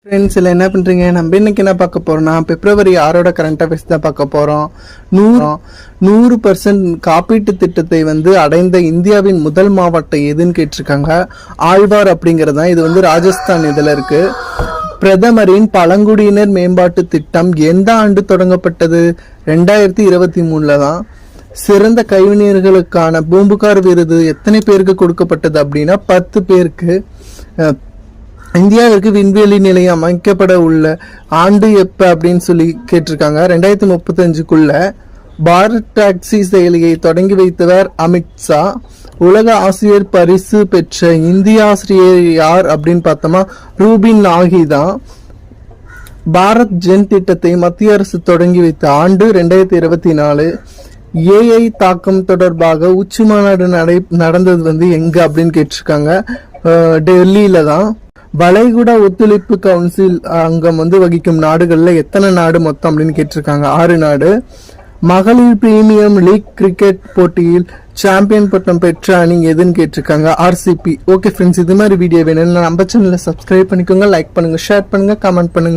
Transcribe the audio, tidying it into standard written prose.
Friends இல்லை என்ன பண்ணுறீங்க? நம்ம இன்னைக்கு என்ன பார்க்க போகிறோம்னா பிப்ரவரி 6 கரண்ட் அஃபேர்ஸ் தான் பார்க்க போகிறோம். 100% காப்பீட்டு திட்டத்தை அடைந்த இந்தியாவின் முதல் மாவட்டம் எதுன்னு கேட்டிருக்காங்க. ஆழ்வார் அப்படிங்கிறது தான். இது ராஜஸ்தான் இதில் இருக்கு. பிரதமரின் பழங்குடியினர் மேம்பாட்டு திட்டம் எந்த ஆண்டு தொடங்கப்பட்டது? 2023 தான். சிறந்த கைவினைஞர்களுக்கான பூம்புகார் விருது எத்தனை பேருக்கு கொடுக்கப்பட்டது அப்படின்னா 10 பேருக்கு. இந்தியாவிற்கு விண்வெளி நிலையம் அமைக்கப்பட உள்ள ஆண்டு எப்ப அப்படின்னு சொல்லி கேட்டிருக்காங்க. 2035க்குள்ள. பாரத் டாக்ஸி செயலியை தொடங்கி வைத்தவர் அமித்ஷா. உலக ஆசிரியர் பரிசு பெற்ற இந்திய ஆசிரியர் யார் அப்படின்னு பார்த்தோமா ரூபின் நாகி தான். பாரத் ஜென் திட்டத்தை மத்திய அரசு தொடங்கி வைத்த ஆண்டு 2024. ஏஐ தாக்கம் தொடர்பாக உச்சி மாநாடு நடந்தது எங்க அப்படின்னு கேட்டிருக்காங்க. டெல்லியில தான். வளைகுடா ஒத்துழைப்பு கவுன்சில் அங்கம் வகிக்கும் நாடுகள்ல எத்தனை நாடு மொத்தம் அப்படின்னு கேட்டிருக்காங்க. 6 நாடு. மகளிர் பிரீமியம் லீக் கிரிக்கெட் போட்டியில் சாம்பியன் பட்டம் பெற்ற அணி எதுன்னு கேட்டிருக்காங்க. RCB. ஓகே ஃப்ரெண்ட்ஸ், இது மாதிரி வீடியோ வேணும்னா நம்ம சேனலை சப்ஸ்கிரைப் பண்ணிக்கோங்க, லைக் பண்ணுங்க, ஷேர் பண்ணுங்க, கமெண்ட் பண்ணுங்க.